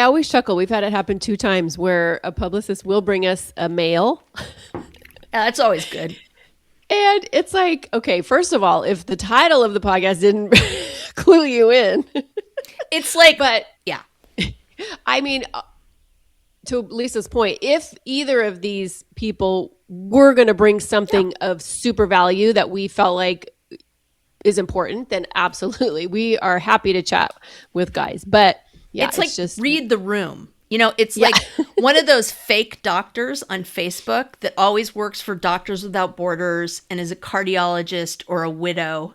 always chuckle. We've had it happen 2 times where a publicist will bring us a mail. That's always good. And it's like, okay, first of all, if the title of the podcast didn't clue you in, it's like, but yeah. I mean, to Lisa's point, if either of these people were going to bring something of super value that we felt like is important, then absolutely, we are happy to chat with guys. But yeah, it's like just read the room. It's like one of those fake doctors on Facebook that always works for Doctors Without Borders and is a cardiologist or a widow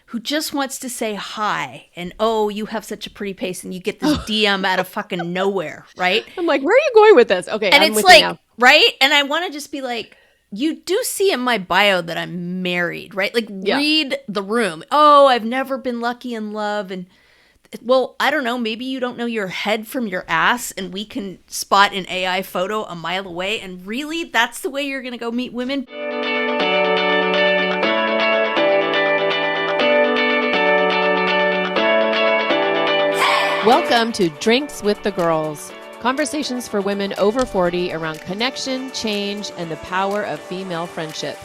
who just wants to say hi and, oh, you have such a pretty face, and you get this DM out of fucking nowhere, right? I'm like, where are you going with this? Okay, and I'm it's with like, you now. right? And I want to just be like, you do see in my bio that I'm married, right? Like, read the room. Oh, I've never been lucky in love, and well, I don't know, maybe you don't know your head from your ass, and we can spot an AI photo a mile away, and really, that's the way you're going to go meet women? Welcome to Drinks with the Girls. Conversations for women over 40 around connection, change, and the power of female friendship.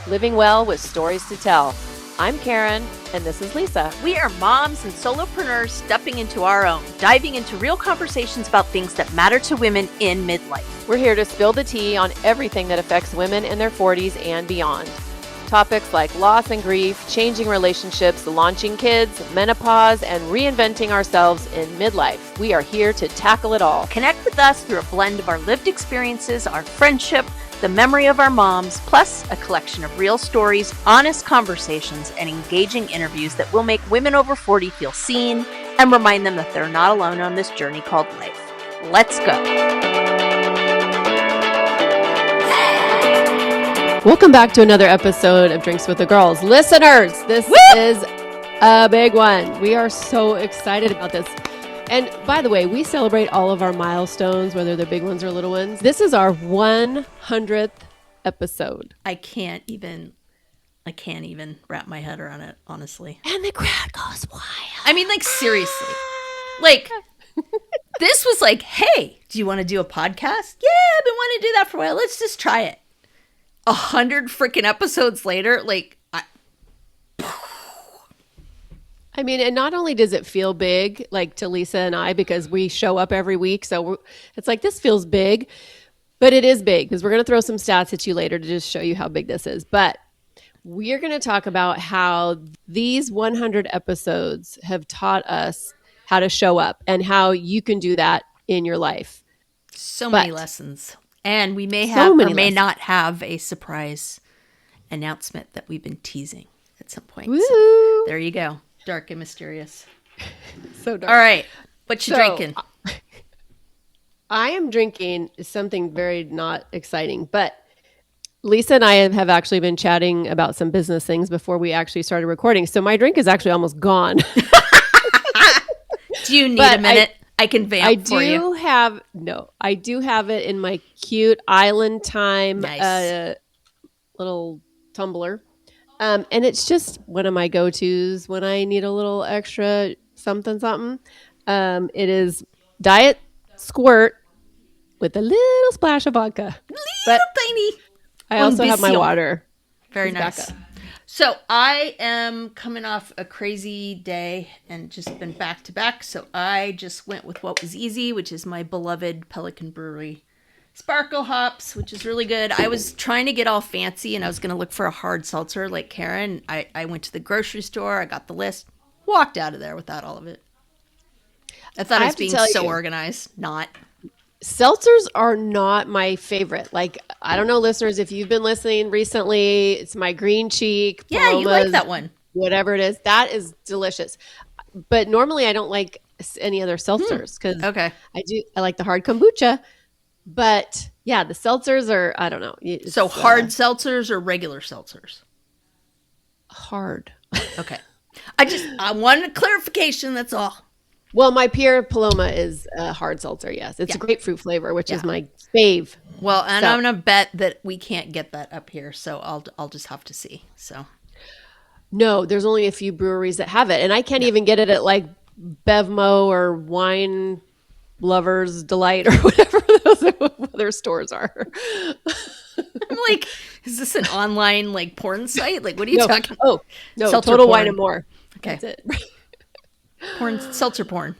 Living well with stories to tell. I'm Karen, and this is Lisa. We are moms and solopreneurs stepping into our own, diving into real conversations about things that matter to women in midlife. We're here to spill the tea on everything that affects women in their 40s and beyond. Topics like loss and grief, changing relationships, launching kids, menopause, and reinventing ourselves in midlife. We are here to tackle it all. Connect with us through a blend of our lived experiences, our friendship, the memory of our moms, plus a collection of real stories, honest conversations, and engaging interviews that will make women over 40 feel seen and remind them that they're not alone on this journey called life. Let's go. Welcome back to another episode of Drinks with the Girls. Listeners, this is a big one. We are so excited about this. And by the way, we celebrate all of our milestones, whether they're big ones or little ones. This is our 100th episode. I can't even wrap my head around it, honestly. And the crowd goes wild. I mean, like, seriously. Like, this was like, hey, do you want to do a podcast? Yeah, I've been wanting to do that for a while. Let's just try it. 100 freaking episodes later, like, I mean, and not only does it feel big, like to Lisa and I, because we show up every week, so it's like, this feels big, but it is big, because we're going to throw some stats at you later to just show you how big this is. But we are going to talk about how these 100 episodes have taught us how to show up and how you can do that in your life. So many lessons. And we may have or may not have a surprise announcement that we've been teasing at some point. So there you go. Dark and mysterious. So dark. All right. What you drinking? I am drinking something very not exciting, but Lisa and I have actually been chatting about some business things before we actually started recording. So my drink is actually almost gone. Do you need a minute? I can vamp for you. I do have it in my cute Island Time little tumbler. And it's just one of my go-tos when I need a little extra something. It is Diet Squirt with a little splash of vodka. Little tiny. I also have my water. Very nice. So I am coming off a crazy day and just been back to back. So I just went with what was easy, which is my beloved Pelican Brewery Sparkle Hops, which is really good. I was trying to get all fancy and I was going to look for a hard seltzer like Karen. I went to the grocery store. I got the list, walked out of there without all of it. I thought I was being so organized. Not. Seltzers are not my favorite. Like, I don't know, listeners, if you've been listening recently, it's my Green Cheek. Yeah, you like that one. Whatever it is. That is delicious. But normally I don't like any other seltzers because I like the hard kombucha. But yeah, the seltzers are, I don't know. So hard seltzers or regular seltzers? Hard. Okay. I wanted a clarification. That's all. Well, my Pierre Paloma is a hard seltzer, yes. It's a grapefruit flavor, which is my fave. Well, and I'm going to bet that we can't get that up here, so I'll just have to see. So, no, there's only a few breweries that have it, and I can't even get it at like Bevmo or Wine Lover's Delight or whatever those other stores are. I'm like, is this an online like porn site? Like, what are you No. talking? Oh, no, Seltzer Total porn. Wine and More. Okay. That's it. Porn, seltzer porn.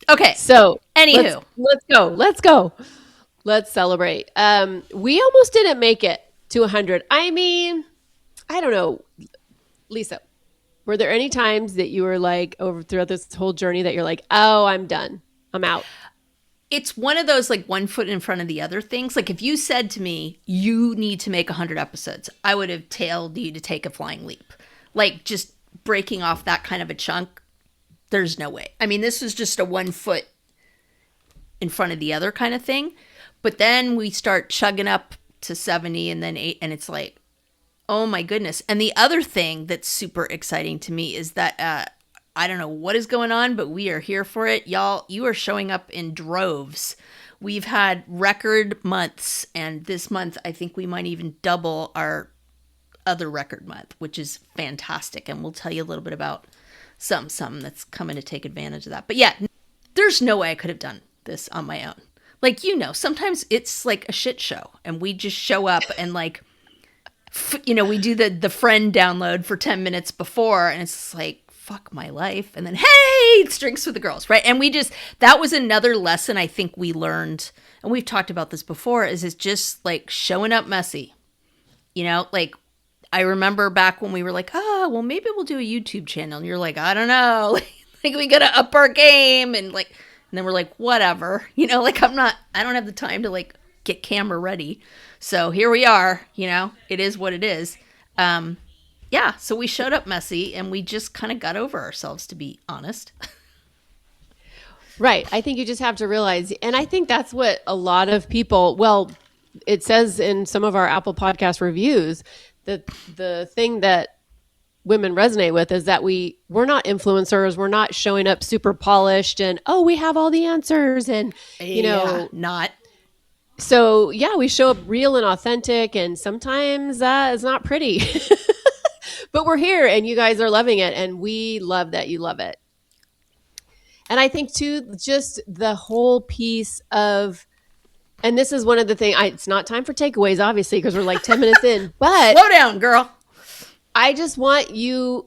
Okay. So Anywho. let's go. Let's go. Let's celebrate. We almost didn't make it to 100. I mean, I don't know. Lisa, were there any times that you were like over throughout this whole journey that you're like, oh, I'm done. I'm out. It's one of those like one foot in front of the other things. Like if you said to me, you need to make 100 episodes, I would have tailed you to take a flying leap. Like just breaking off that kind of a chunk, there's no way. I mean, this was just a 1 foot in front of the other kind of thing. But then we start chugging up to 70 and then 8, and it's like, oh my goodness. And the other thing that's super exciting to me is that I don't know what is going on, but we are here for it. Y'all, you are showing up in droves. We've had record months, and this month I think we might even double our other record month, which is fantastic. And we'll tell you a little bit about some that's coming to take advantage of that. But yeah, there's no way I could have done this on my own. Like, you know, sometimes it's like a shit show, and we just show up and like, you know, we do the friend download for 10 minutes before, and it's like, fuck my life. And then, hey, it's drinks with the girls, right? And we just, that was another lesson I think we learned, and we've talked about this before, is it's just like showing up messy. You know, like I remember back when we were like, oh, well, maybe we'll do a YouTube channel. And you're like, I don't know. Like we got to up our game. And like, and then we're like, whatever, you know, like I don't have the time to like get camera ready. So here we are, you know, it is what it is. Yeah. So we showed up messy, and we just kind of got over ourselves, to be honest. Right. I think you just have to realize, and I think that's what a lot of people, well, it says in some of our Apple Podcast reviews that the thing that women resonate with is that we're not influencers. We're not showing up super polished and, oh, we have all the answers. And, you know, not. So yeah, we show up real and authentic, and sometimes that is not pretty, but we're here and you guys are loving it. And we love that you love it. And I think too, just the whole piece of, and this is one of the things, it's not time for takeaways, obviously, because we're like 10 minutes in, but slow down, girl. I just want you,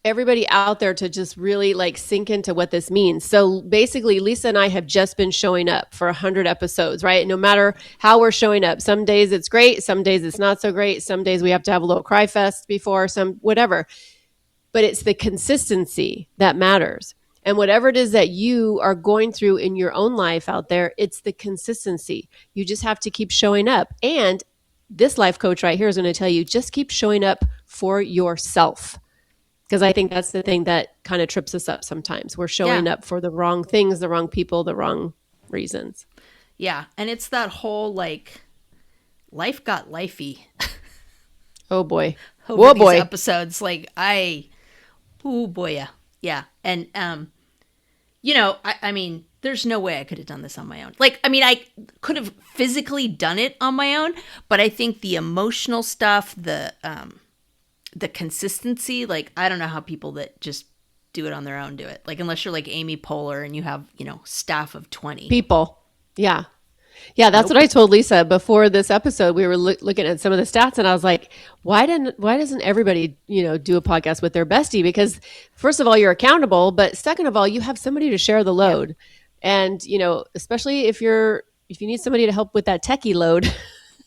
everybody out there, to just really like sink into what this means. So basically, Lisa and I have just been showing up for 100 episodes, right? No matter how we're showing up. Some days it's great. Some days it's not so great. Some days we have to have a little cry fest before, some whatever. But it's the consistency that matters. And whatever it is that you are going through in your own life out there, it's the consistency. You just have to keep showing up. And this life coach right here is going to tell you, just keep showing up for yourself. Because I think that's the thing that kind of trips us up sometimes. We're showing up for the wrong things, the wrong people, the wrong reasons. Yeah. And it's that whole like, life got lifey. Oh boy. Over these episodes. Like oh boy. Yeah. Yeah. And, you know, I mean, there's no way I could have done this on my own. Like, I mean, I could have physically done it on my own, but I think the emotional stuff, the consistency, like, I don't know how people that just do it on their own do it. Like, unless you're like Amy Poehler and you have, you know, staff of 20 people. Yeah. Yeah, that's what I told Lisa before this episode. We were looking at some of the stats, and I was like, why doesn't everybody, you know, do a podcast with their bestie? Because first of all, you're accountable, but second of all, you have somebody to share the load. Yeah. And, you know, especially if you need somebody to help with that techie load,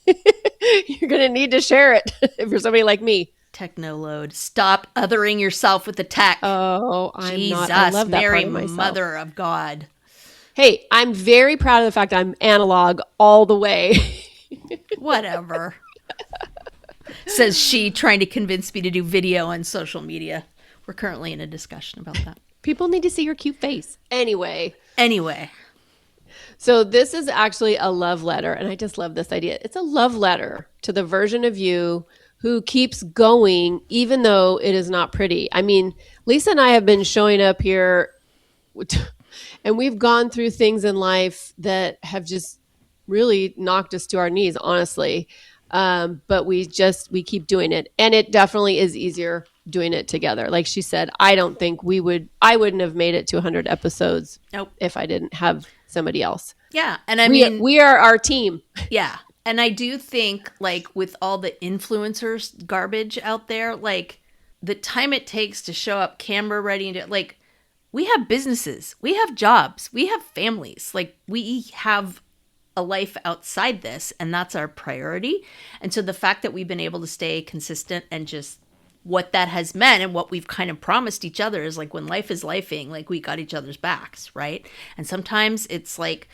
you're going to need to share it if you're somebody like me. Techno load. Stop othering yourself with the tech. Oh, Jesus, I love that Mary, part of myself. Mother of God. Hey, I'm very proud of the fact I'm analog all the way. Whatever. Says she, trying to convince me to do video on social media. We're currently in a discussion about that. People need to see your cute face. Anyway. So this is actually a love letter, and I just love this idea. It's a love letter to the version of you who keeps going even though it is not pretty. I mean, Lisa and I have been showing up here and we've gone through things in life that have just really knocked us to our knees, honestly. But we keep doing it. And it definitely is easier doing it together. Like she said, I don't think I wouldn't have made it to 100 episodes Nope. if I didn't have somebody else. Yeah. And I We mean, we are our team. yeah. And I do think, like, with all the influencers garbage out there, like, the time it takes to show up camera ready and like, we have businesses, we have jobs, we have families, like, we have a life outside this, and that's our priority. And so the fact that we've been able to stay consistent and just what that has meant and what we've kind of promised each other is like, when life is lifing, like, we got each other's backs, right? And sometimes it's like,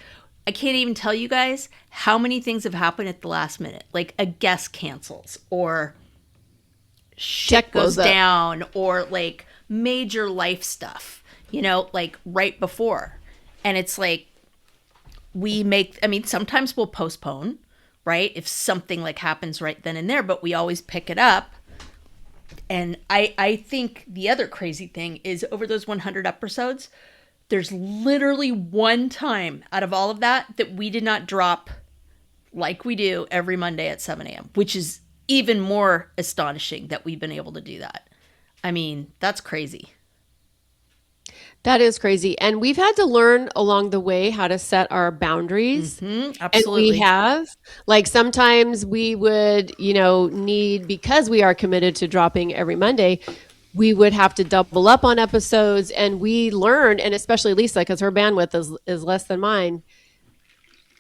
I can't even tell you guys how many things have happened at the last minute. Like, a guest cancels, or shit goes down, or like major life stuff, like right before. And it's like, sometimes we'll postpone, right? If something like happens right then and there, but we always pick it up. And I think the other crazy thing is, over those 100 episodes, there's literally one time out of all of that we did not drop like we do every Monday at 7 a.m., which is even more astonishing that we've been able to do that. I mean, that's crazy. That is crazy. And we've had to learn along the way how to set our boundaries. Mm-hmm, And absolutely. we have. Like, sometimes we would, need, because we are committed to dropping every Monday, we would have to double up on episodes. And we learned, and especially Lisa, because her bandwidth is less than mine,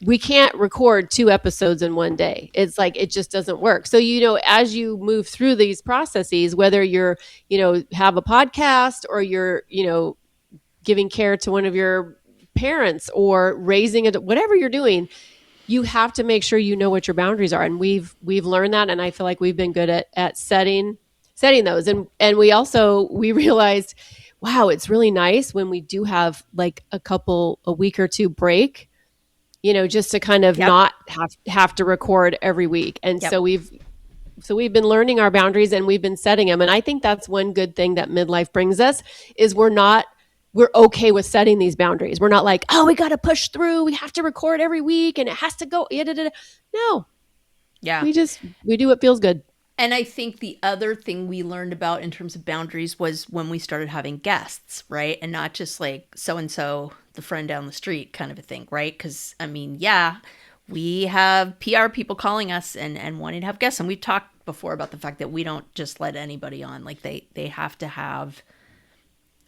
we can't record 2 episodes in one day. It's like, it just doesn't work. So, as you move through these processes, whether you're, have a podcast, or you're, giving care to one of your parents, or raising it, whatever you're doing, you have to make sure you know what your boundaries are. And we've learned that. And I feel like we've been good at setting those. And we realized, wow, it's really nice when we do have like a week or two break, just to kind of not have to record every week. And so we've been learning our boundaries, and we've been setting them. And I think that's one good thing that midlife brings us, is we're okay with setting these boundaries. We're not like, oh, we got to push through. We have to record every week and it has to go. No. Yeah. We do what feels good. And I think the other thing we learned about in terms of boundaries was when we started having guests, right? And not just like so-and-so, the friend down the street kind of a thing, right? Because, we have PR people calling us and wanting to have guests. And we've talked before about the fact that we don't just let anybody on. Like, they have to have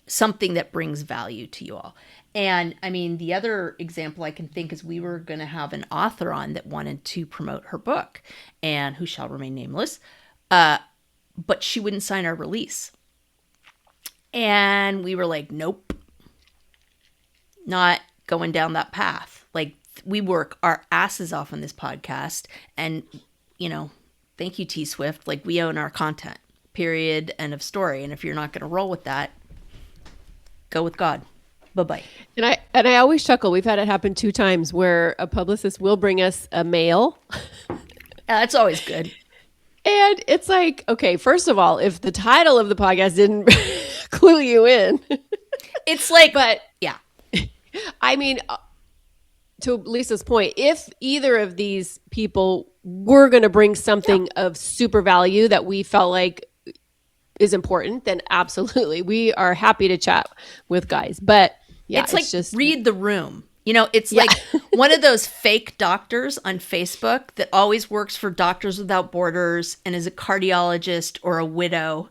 something that brings value to you all. And the other example I can think is, we were going to have an author on that wanted to promote her book, and who shall remain nameless, but she wouldn't sign our release. And we were like, nope, not going down that path. Like, we work our asses off on this podcast, and, thank you, T Swift. Like, we own our content, period, end of story. And if you're not going to roll with that, go with God. Bye-bye. And I always chuckle. We've had it happen 2 times where a publicist will bring us a mail. That's always good. And it's like, okay, first of all, if the title of the podcast didn't clue you in, it's like, but yeah. To Lisa's point, if either of these people were going to bring something of super value that we felt like is important, then absolutely, we are happy to chat with guys. But it's like, just read the room. It's like one of those fake doctors on Facebook that always works for Doctors Without Borders and is a cardiologist or a widow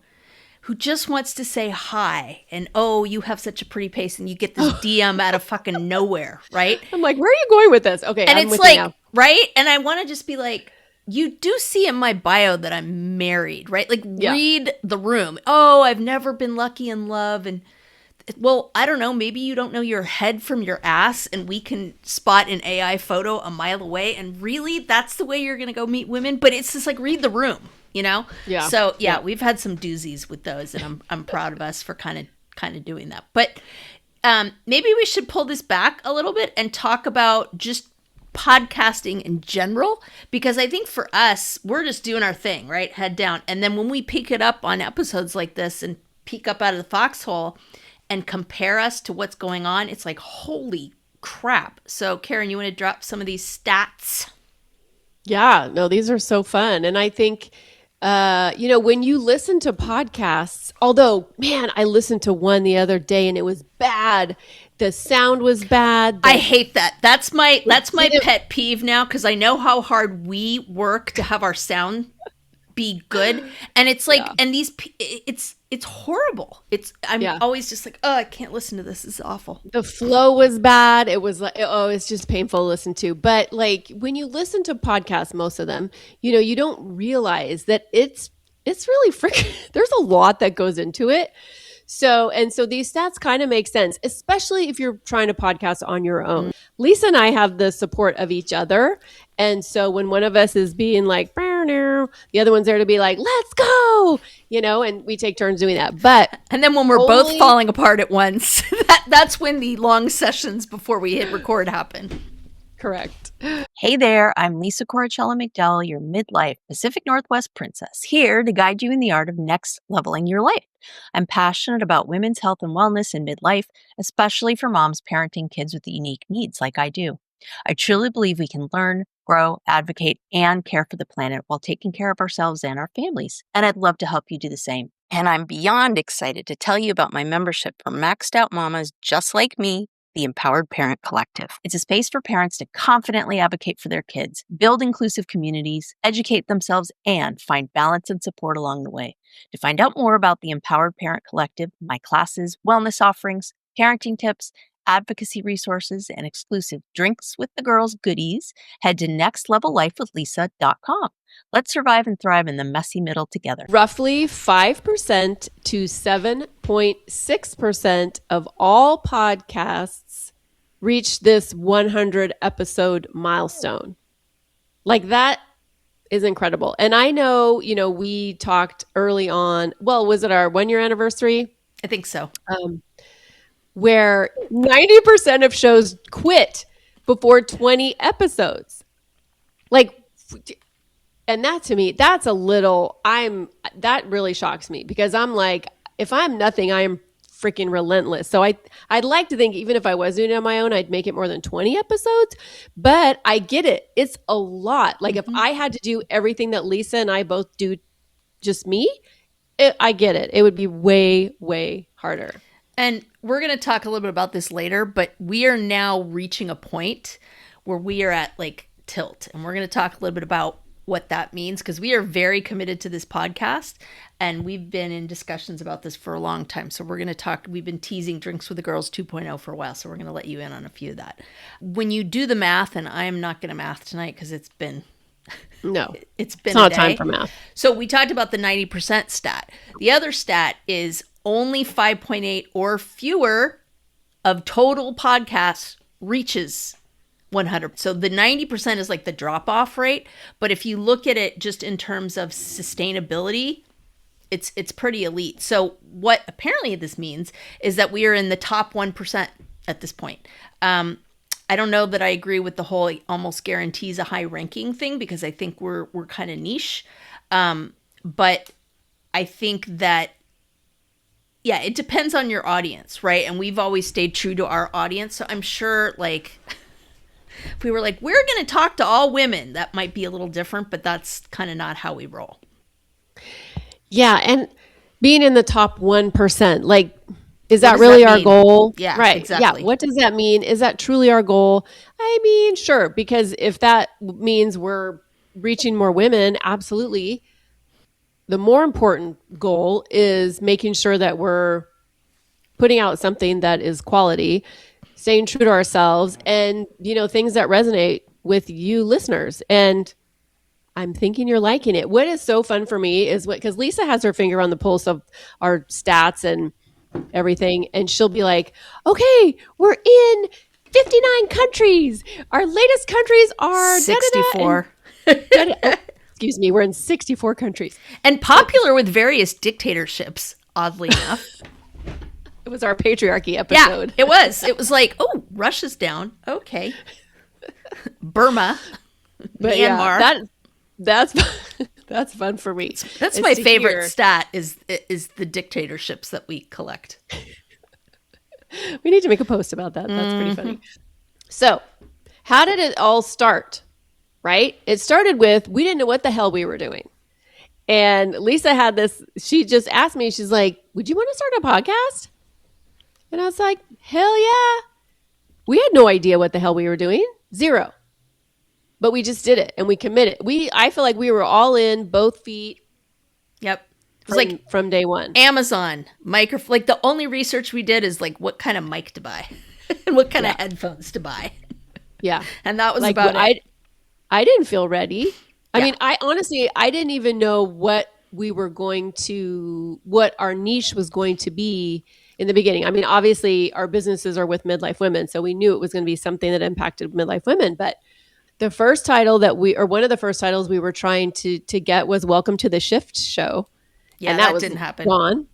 who just wants to say hi. And, oh, you have such a pretty face, and you get this DM out of fucking nowhere, right? I'm like, where are you going with this? Okay, and I'm it's with like, you now. Right? And I want to just be like, you do see in my bio that I'm married, right? Like, read the room. Oh, I've never been lucky in love. And, well, I don't know. Maybe you don't know your head from your ass, and we can spot an AI photo a mile away. And really, that's the way you're going to go meet women. But it's just like, read the room, Yeah. So, we've had some doozies with those, and I'm proud of us for kind of doing that. But maybe we should pull this back a little bit and talk about just podcasting in general, because I think for us, we're just doing our thing, right? Head down. And then when we pick it up on episodes like this and peek up out of the foxhole and compare us to what's going on, it's like, holy crap. So Karen, you want to drop some of these stats? Yeah, no, these are so fun. And I think, when you listen to podcasts, although, man, I listened to one the other day and it was bad. The sound was bad. I hate that. That's my didn't- pet peeve now, because I know how hard we work to have our sound be good, and it's like, Yeah. and it's horrible. I'm Yeah. always just like, oh, I can't listen to this. This is awful. The flow was bad. It was like, oh, it's just painful to listen to. But like when you listen to podcasts, most of them, you don't realize that it's really freaking, there's a lot that goes into it. So these stats kind of make sense, especially if you're trying to podcast on your own. Lisa and I have the support of each other. And so when one of us is being like, the other one's there to be like, let's go, and we take turns doing that. But And then when we're both falling apart at once, that's when the long sessions before we hit record happen. correct. Hey there, I'm Lisa Corachella McDowell, your midlife Pacific Northwest princess, here to guide you in the art of next leveling your life. I'm passionate about women's health and wellness in midlife, especially for moms parenting kids with unique needs like I do. I truly believe we can learn, grow, advocate, and care for the planet while taking care of ourselves and our families. And I'd love to help you do the same. And I'm beyond excited to tell you about my membership for maxed out mamas just like me, the Empowered Parent Collective. It's a space for parents to confidently advocate for their kids, build inclusive communities, educate themselves, and find balance and support along the way. To find out more about the Empowered Parent Collective, my classes, wellness offerings, parenting tips, advocacy resources, and exclusive Drinks with the Girls goodies, head to nextlevellifewithlisa.com. Let's survive and thrive in the messy middle together. Roughly 5% to 7.6% of all podcasts reach this 100 episode milestone. Like that is incredible. And I know, we talked early on, well, was it our 1 year anniversary? I think so. Where 90% of shows quit before 20 episodes. And that to me, that really shocks me, because I'm like, if I'm nothing, I am freaking relentless. So I'd like to think, even if I was doing it on my own, I'd make it more than 20 episodes, but I get it. It's a lot. Like if I had to do everything that Lisa and I both do, just me, I get it. It would be way, way harder. And we're going to talk a little bit about this later, but we are now reaching a point where we are at like tilt. And we're going to talk a little bit about what that means, because we are very committed to this podcast and we've been in discussions about this for a long time. So we're going to talk, we've been teasing Drinks with the Girls 2.0 for a while. So we're going to let you in on a few of that. When you do the math, and I am not going to math tonight because it's been No, it's been it's not a day. time for math. So we talked about the 90% stat. The other stat is only 5.8 or fewer of total podcasts reaches 100. So the 90% is like the drop off rate. But if you look at it just in terms of sustainability, it's pretty elite. So what apparently this means is that we are in the top 1% at this point. I don't know that I agree with the whole almost guarantees a high ranking thing, because I think we're kind of niche. But I think that, yeah, it depends on your audience, right? And we've always stayed true to our audience. So I'm sure, like, if we were like, we're going to talk to all women, that might be a little different, but that's kind of not how we roll. Yeah. And being in the top 1%, like, is that does really that our mean? goal? Yeah, right. exactly. Yeah. What does that mean? Is that truly our goal? I mean, sure. Because if that means we're reaching more women, absolutely. The more important goal is making sure that we're putting out something that is quality, staying true to ourselves, and, things that resonate with you listeners. And I'm thinking you're liking it. What is so fun for me is because Lisa has her finger on the pulse of our stats and everything. And she'll be like, okay, we're in 59 countries. Our latest countries are 64. Excuse me, we're in 64 countries. And popular with various dictatorships, oddly enough. It was our patriarchy episode. Yeah, it was. It was like, oh, Russia's down. Okay. Burma. But Myanmar. Yeah, that's that's fun for me. That's Is my to favorite hear. stat is the dictatorships that we collect. We need to make a post about that. That's pretty funny. So, how did it all start? Right? It started with, we didn't know what the hell we were doing. And Lisa had this, she just asked me, she's like, would you want to start a podcast? And I was like, hell yeah. We had no idea what the hell we were doing. Zero. But we just did it and we committed. I feel like we were all in, both feet. Yep. It was from day one. Amazon, like the only research we did is like what kind of mic to buy and what kind of headphones to buy. Yeah. And that was about it. I didn't feel ready. I mean, I honestly didn't even know what our niche was going to be in the beginning. I mean, obviously our businesses are with midlife women, so we knew it was going to be something that impacted midlife women. But the first title one of the first titles we were trying to get was Welcome to the Shift Show. Yeah, and that didn't happen. Gone.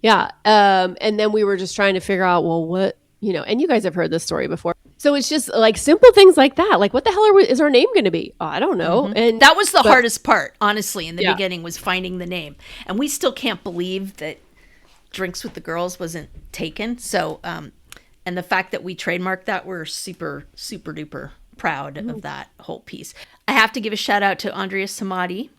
Yeah. And then we were just trying to figure out, well, what, and you guys have heard this story before. So it's just like simple things like that. Like, what the hell is our name going to be? Oh, I don't know. Mm-hmm. And that was the hardest part, honestly, in the beginning, was finding the name. And we still can't believe that Drinks with the Girls wasn't taken. So, and the fact that we trademarked that, we're super, super duper proud of that whole piece. I have to give a shout out to Andrea Samadi.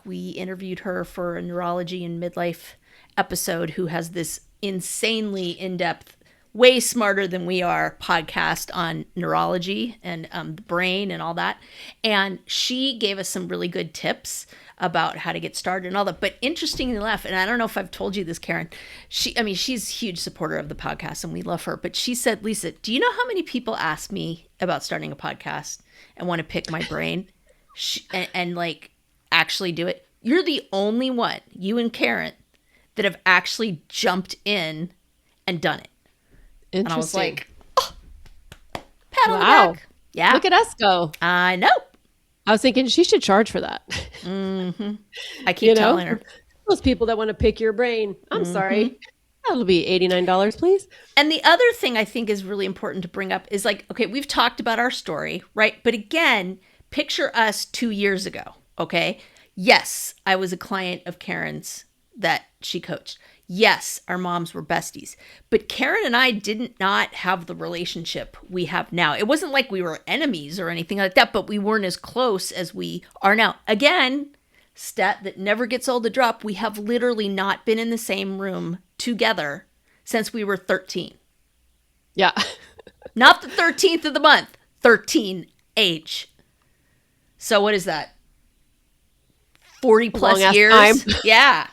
We interviewed her for a neurology and midlife episode, who has this insanely in-depth, way smarter than we are podcast on neurology and the brain and all that. And she gave us some really good tips about how to get started and all that. But interestingly enough, and I don't know if I've told you this, Karen, she's a huge supporter of the podcast and we love her. But she said, Lisa, do you know how many people ask me about starting a podcast and want to pick my brain and like actually do it? You're the only one, you and Karen, that have actually jumped in and done it. And I was like, oh, pat on the back. Yeah. Look at us go. I know. I was thinking she should charge for that. Mm-hmm. I keep telling her. Those people that want to pick your brain. I'm sorry. That'll be $89, please. And the other thing I think is really important to bring up is like, okay, we've talked about our story, right? But again, picture us 2 years ago, okay? Yes, I was a client of Karen's that she coached. Yes, our moms were besties, but Karen and I did not have the relationship we have now. It wasn't like we were enemies or anything like that, but we weren't as close as we are now. Again, stat that never gets old to drop, we have literally not been in the same room together since we were 13. Yeah. Not the 13th of the month, 13 age. So what is that? 40 plus years? Time. Yeah.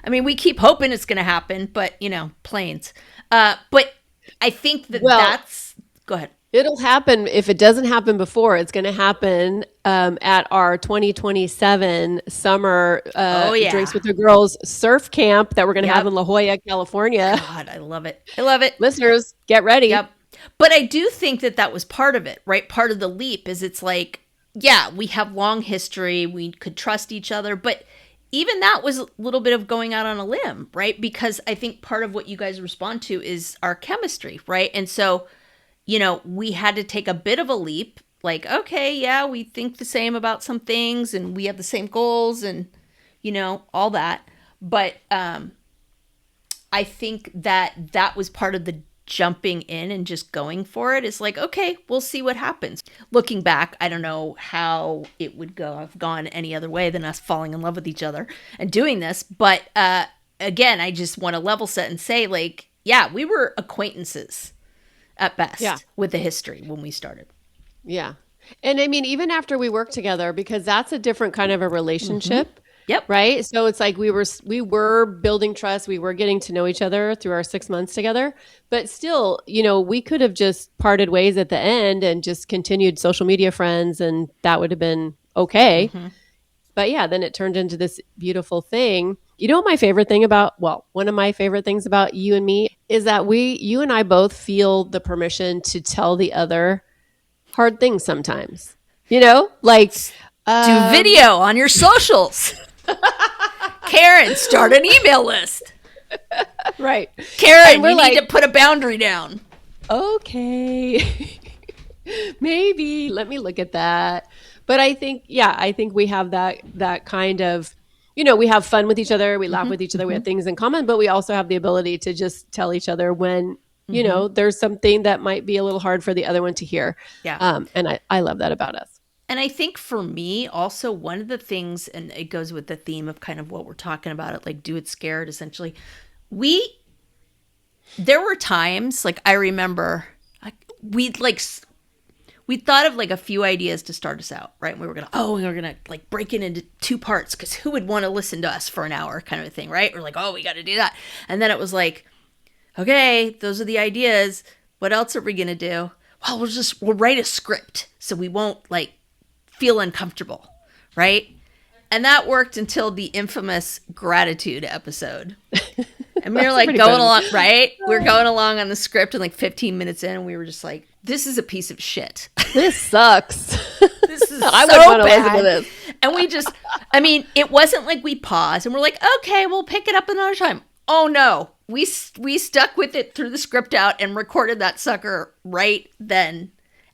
I mean, we keep hoping it's going to happen, but, planes. But I think that's... Go ahead. It'll happen. If it doesn't happen before, it's going to happen at our 2027 summer Drinks with the Girls surf camp that we're going to have in La Jolla, California. God, I love it. I love it. Listeners, get ready. Yep. But I do think that was part of it, right? Part of the leap is it's like, yeah, we have long history. We could trust each other, but... even that was a little bit of going out on a limb, right? Because I think part of what you guys respond to is our chemistry, right? And so, we had to take a bit of a leap, like, okay, yeah, we think the same about some things and we have the same goals and, all that. But I think that was part of the jumping in and just going for it. Is like, okay, we'll see what happens. Looking back, I don't know how it would have gone any other way than us falling in love with each other and doing this. But again, I just want to level set and say, like, yeah, we were acquaintances at best with the history when we started. Yeah. And I mean, even after we worked together, because that's a different kind of a relationship. Mm-hmm. Yep. Right. So it's like we were building trust. We were getting to know each other through our 6 months together. But still, we could have just parted ways at the end and just continued social media friends, and that would have been okay. Mm-hmm. But yeah, then it turned into this beautiful thing. One of my favorite things about you and me is that you and I both feel the permission to tell the other hard things sometimes. Like do video on your socials. Karen, start an email list. Right. Karen, we need to put a boundary down. Okay. Maybe. Let me look at that. But I think we have that kind of, we have fun with each other. We laugh with each other. We have things in common, but we also have the ability to just tell each other when, there's something that might be a little hard for the other one to hear. Yeah. And I love that about us. And I think for me also, one of the things, and it goes with the theme of kind of what we're talking about, like do it scared, essentially. We there were times, like, I remember, we'd we thought of like a few ideas to start us out, right? We were gonna like break it into 2 parts because who would want to listen to us for an hour, kind of a thing, right? We're like, oh, we got to do that, and then it was like, okay, those are the ideas. What else are we gonna do? Well, we'll write a script so we won't like feel uncomfortable, right? And that worked until the infamous gratitude episode. And we were like going along, right? We were going along on the script, and like 15 minutes in, and we were just like, this is a piece of shit. This sucks. This is I so wouldn't want to bad. listen to this. And we just, I mean, it wasn't like we paused and we're like, okay, we'll pick it up another time. Oh no, we stuck with it through the script out and recorded that sucker right then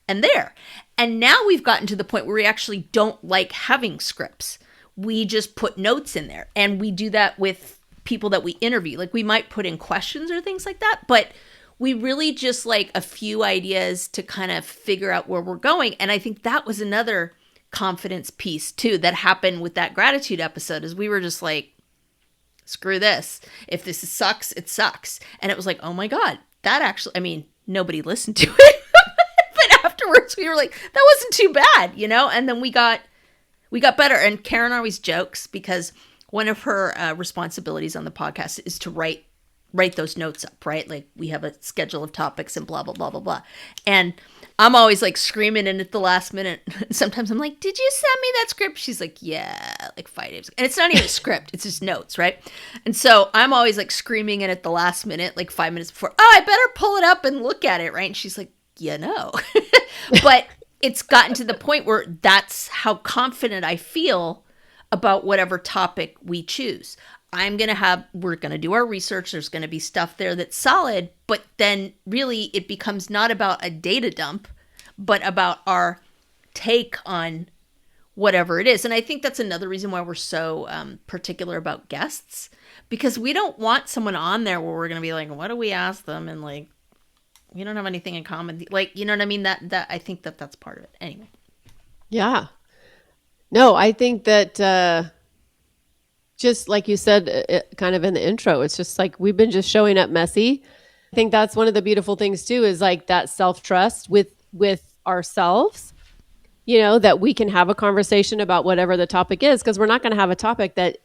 and there. And now we've gotten to the point where we actually don't like having scripts. We just put notes in there, and we do that with people that we interview. Like, we might put in questions or things like that, but we really just like a few ideas to kind of figure out where we're going. And I think that was another confidence piece too that happened with that gratitude episode, is we were just like, screw this. If this sucks, it sucks. And it was like, oh my God, that actually, I mean, nobody listened to it. But afterwards we were like, that wasn't too bad, you know? And then we got better. And Karen always jokes because one of her responsibilities on the podcast is to write those notes up, right? Like, we have a schedule of topics and blah, blah, blah, blah, blah. And I'm always like screaming in at the last minute. Sometimes I'm like, did you send me that script? She's like, yeah, like 5 days ago. And it's not even a script. It's just notes, right? And so I'm always like screaming in at the last minute, like 5 minutes before, oh, I better pull it up and look at it, right? And she's like, yeah, no. But it's gotten to the point where that's how confident I feel about whatever topic we choose. We're going to do our research. There's going to be stuff there that's solid, but then really it becomes not about a data dump, but about our take on whatever it is. And I think that's another reason why we're so particular about guests, because we don't want someone on there where we're going to be like, what do we ask them? And like, we don't have anything in common. Like, you know what I mean? That I think that's part of it. Anyway. Yeah. No, I think that just like you said, kind of in the intro, it's just like we've been just showing up messy. I think that's one of the beautiful things too, is like that self-trust with ourselves, you know, that we can have a conversation about whatever the topic is, because we're not going to have a topic that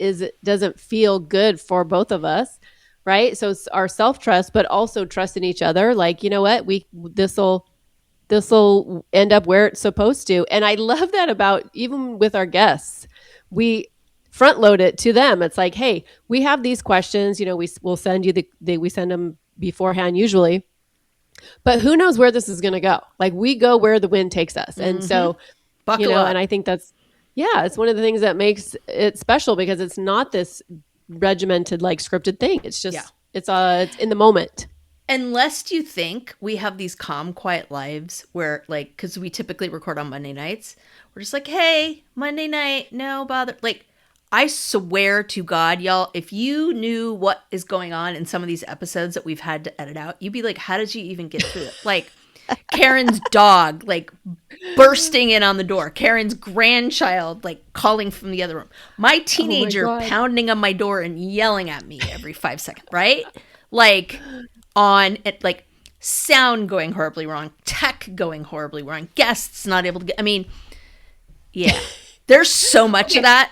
doesn't feel good for both of us, right? So it's our self-trust, but also trust in each other. Like, you know what, this will end up where it's supposed to. And I love that about, even with our guests, we front load it to them. It's like, hey, we have these questions, you know, we'll send you we send them beforehand usually, but who knows where this is going to go? Like, we go where the wind takes us. And so, Buckle you know, up. and I think it's one of the things that makes it special, because it's not this regimented, like scripted thing. It's just, it's in the moment. Unless you think we have these calm, quiet lives where, like, because we typically record on Monday nights, we're just like, hey, Monday night, no bother. Like, I swear to God, y'all, if you knew what is going on in some of these episodes that we've had to edit out, you'd be like, how did you even get through it? Like, Karen's dog, like, bursting in on the door. Karen's grandchild, like, calling from the other room. My teenager pounding on my door and yelling at me every 5 seconds, right? Like, like, sound going horribly wrong, tech going horribly wrong, guests not able to get, I mean, yeah, there's so much of that.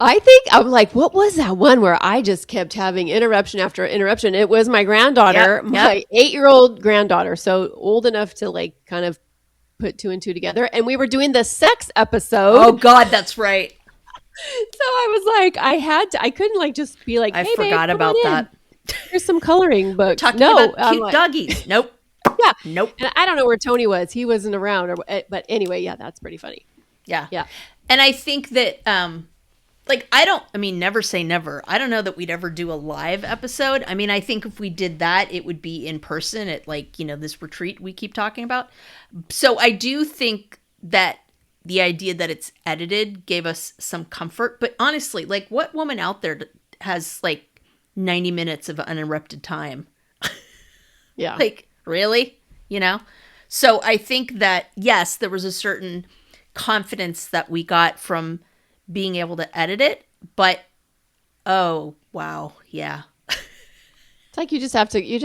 I think I'm like, what was that one where I just kept having interruption after interruption? It was my granddaughter, my 8-year-old granddaughter, so old enough to like kind of put 2 and 2 together. And we were doing the sex episode. Oh God, that's right. So I was like, I couldn't like just be like, hey, I forgot babe, about that. Here's some coloring books. Talking about cute doggies. Nope. Yeah. Nope. And I don't know where Tony was. He wasn't around. But anyway, yeah, that's pretty funny. Yeah. Yeah. And I think that, like, never say never. I don't know that we'd ever do a live episode. I mean, I think if we did that, it would be in person at, like, you know, this retreat we keep talking about. So I do think that the idea that it's edited gave us some comfort. But honestly, like, what woman out there has, like, 90 minutes of uninterrupted time? Yeah. Like, really? You know? So I think that, yes, there was a certain confidence that we got from being able to edit it, but oh, wow. Yeah. It's like you just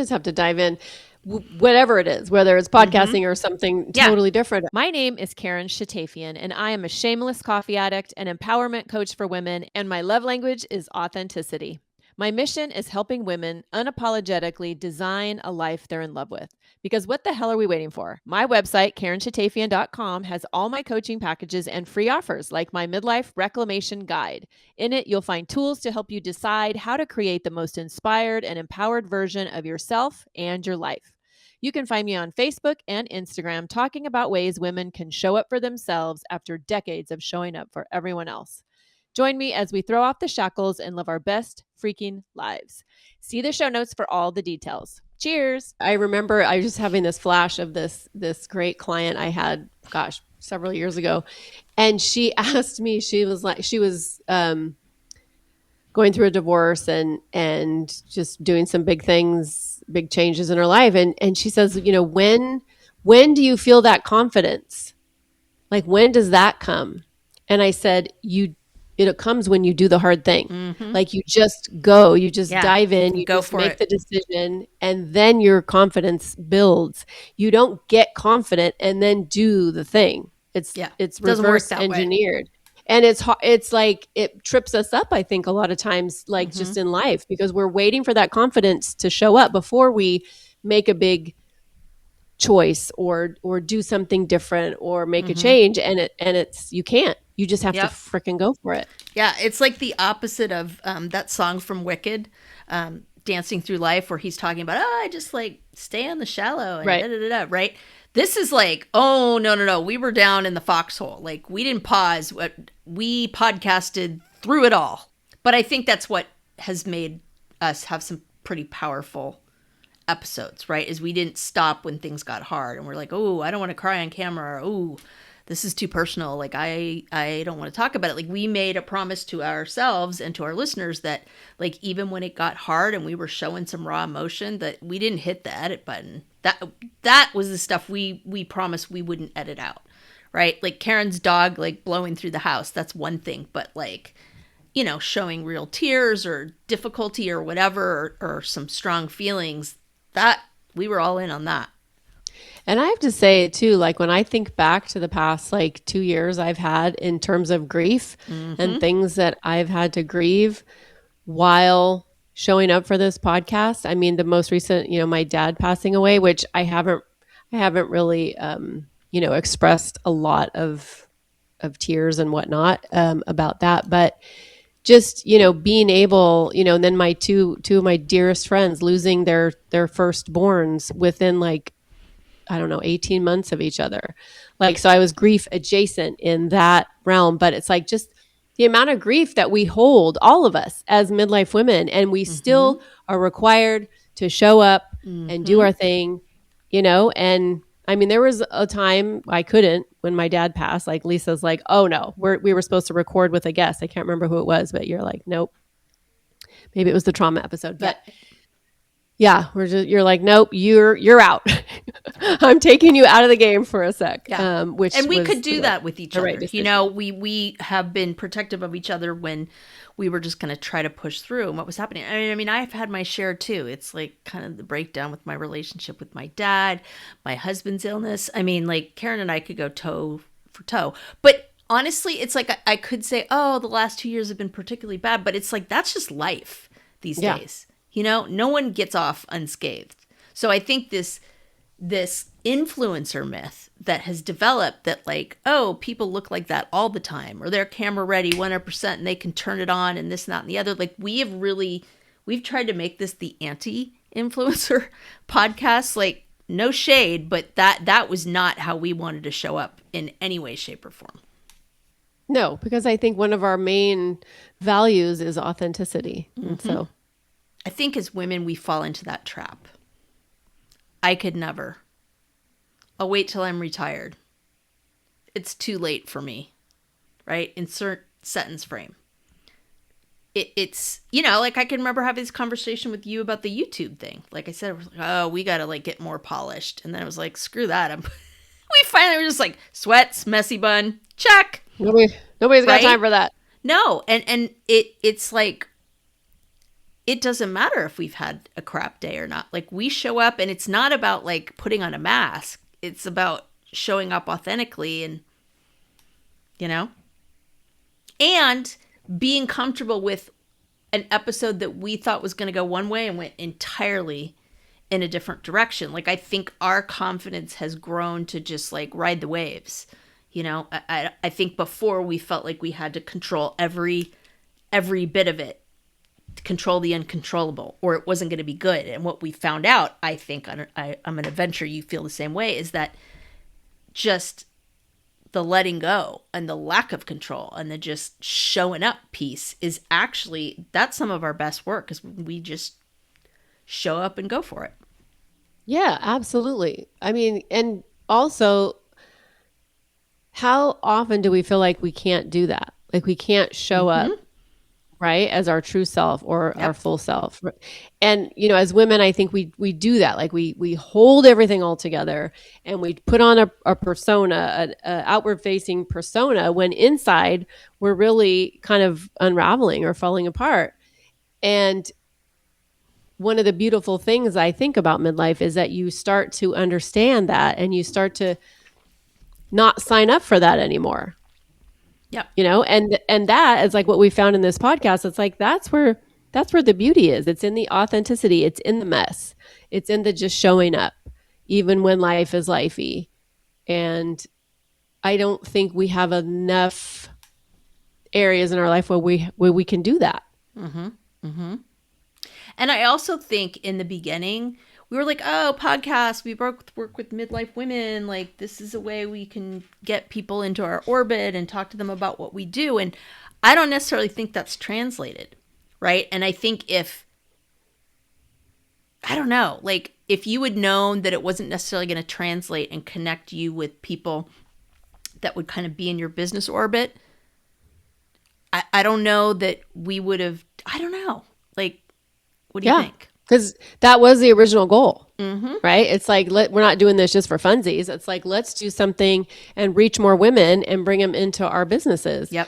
have to dive in, whatever it is, whether it's podcasting or something totally different. My name is Karen Shatafian, and I am a shameless coffee addict and empowerment coach for women, and my love language is authenticity. My mission is helping women unapologetically design a life they're in love with. Because what the hell are we waiting for? My website, KarenShatafian.com, has all my coaching packages and free offers, like my Midlife Reclamation Guide. In it, you'll find tools to help you decide how to create the most inspired and empowered version of yourself and your life. You can find me on Facebook and Instagram talking about ways women can show up for themselves after decades of showing up for everyone else. Join me as we throw off the shackles and live our best freaking lives. See the show notes for all the details. Cheers. I remember I was just having this flash of this great client I had, several years ago. And she asked me, she was going through a divorce and just doing some big things, big changes in her life. And she says, when do you feel that confidence? Like, when does that come? And I said, it comes when you do the hard thing. Mm-hmm. Like, you just go, you just dive in, you go just for make the decision, and then your confidence builds. You don't get confident and then do the thing. It's reverse engineered. And it's like, it trips us up, I think, a lot of times, like just in life, because we're waiting for that confidence to show up before we make a big choice or do something different or make a change. And you can't. You just have to freaking go for it. Yeah, it's like the opposite of that song from Wicked, Dancing Through Life, where he's talking about, I just like stay on the shallow and da-da-da-da, right? This is like, oh, no. We were down in the foxhole. Like, we didn't pause. We podcasted through it all. But I think that's what has made us have some pretty powerful episodes, right? Is we didn't stop when things got hard. And we're like, oh, I don't want to cry on camera. Or, oh, this is too personal. Like, I don't want to talk about it. Like, we made a promise to ourselves and to our listeners that, like, even when it got hard and we were showing some raw emotion, that we didn't hit the edit button. That was the stuff we promised we wouldn't edit out, right? Like Karen's dog, like, blowing through the house. That's one thing. But, like, showing real tears or difficulty or whatever, or some strong feelings, that we were all in on that. And I have to say too, like, when I think back to the past, like, 2 years I've had in terms of grief and things that I've had to grieve while showing up for this podcast. I mean, the most recent, my dad passing away, which I haven't really, expressed a lot of tears and whatnot about that. But just, being able, and then my two of my dearest friends losing their firstborns within, like, I don't know, 18 months of each other. Like, so I was grief adjacent in that realm, but it's like just the amount of grief that we hold, all of us as midlife women, and we still are required to show up and do our thing, and I mean, there was a time I couldn't when my dad passed. Like, Lisa's like, oh no, we were supposed to record with a guest. I can't remember who it was, but you're like, nope. Maybe it was the trauma episode, but yeah, you're like, nope, you're out. I'm taking you out of the game for a sec. Yeah. And we could do that with each other. We have been protective of each other when we were just going to try to push through and what was happening. I mean, I've had my share too. It's like kind of the breakdown with my relationship with my dad, my husband's illness. I mean, like, Karen and I could go toe for toe. But honestly, it's like I could say, oh, the last 2 years have been particularly bad. But it's like, that's just life these days. No one gets off unscathed. So I think this influencer myth that has developed that, like, oh, people look like that all the time, or they're camera ready 100% and they can turn it on and this, and that, and the other. Like, we've tried to make this the anti-influencer podcast. Like, no shade, but that was not how we wanted to show up in any way, shape, or form. No, because I think one of our main values is authenticity. And so I think as women, we fall into that trap. I could never. I'll wait till I'm retired. It's too late for me, right? Insert sentence frame. It's, like, I can remember having this conversation with you about the YouTube thing. Like I said, I was like, oh, we got to, like, get more polished. And then I was like, screw that. We finally were just like, sweats, messy bun, check. Nobody's got time for that. No. And it's like, it doesn't matter if we've had a crap day or not. Like, we show up, and it's not about like putting on a mask. It's about showing up authentically, and, you know, and being comfortable with an episode that we thought was going to go one way and went entirely in a different direction. Like, I think our confidence has grown to just like ride the waves. You know, I think before we felt like we had to control every bit of it, to control the uncontrollable, or it wasn't going to be good. And what we found out, I think, I'm going to venture you feel the same way, is that just the letting go and the lack of control and the just showing up piece is actually, that's some of our best work, because we just show up and go for it. Yeah, absolutely. I mean, and also, how often do we feel like we can't do that? Like, we can't show up, right, as our true self or our full self. And, you know, as women, I think we do that. Like, we hold everything all together, and we put on a persona, an outward facing persona, when inside we're really kind of unraveling or falling apart. And one of the beautiful things I think about midlife is that you start to understand that, and you start to not sign up for that anymore. Yeah. You know, and that is like what we found in this podcast. It's like, that's where the beauty is. It's in the authenticity. It's in the mess. It's in the just showing up, even when life is lifey. And I don't think we have enough areas in our life where we can do that. And I also think in the beginning, we were like, oh, podcasts, we work with midlife women. Like, this is a way we can get people into our orbit and talk to them about what we do. And I don't necessarily think that's translated, right? And I think I don't know, like, if you had known that it wasn't necessarily going to translate and connect you with people that would kind of be in your business orbit, I don't know that we would have, I don't know. Like, what do you think? Because that was the original goal, right? It's like, we're not doing this just for funsies. It's like, let's do something and reach more women and bring them into our businesses. Yep.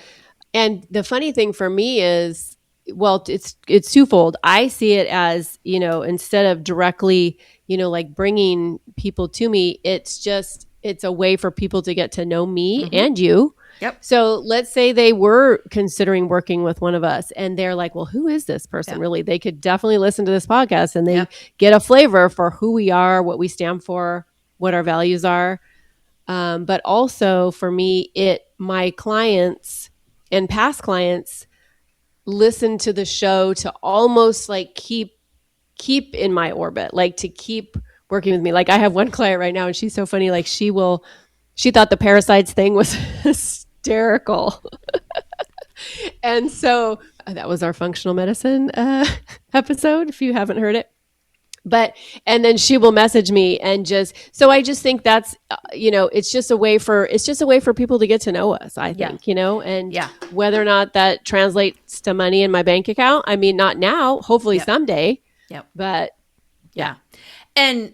And the funny thing for me is, well, it's twofold. I see it as, you know, instead of directly, you know, like bringing people to me, it's a way for people to get to know me and you. Yep. So let's say they were considering working with one of us, and they're like, well, who is this person really? They could definitely listen to this podcast, and they get a flavor for who we are, what we stand for, what our values are. But also for me, my clients and past clients listen to the show to almost like keep in my orbit, like to keep working with me. Like, I have one client right now, and she's so funny. Like, she thought the parasites thing was hysterical. And so that was our functional medicine episode, if you haven't heard it. And then she will message me, and so I just think that's, you know, it's just a way for people to get to know us, I think, you know, and whether or not that translates to money in my bank account, I mean, not now, hopefully someday, but yeah. And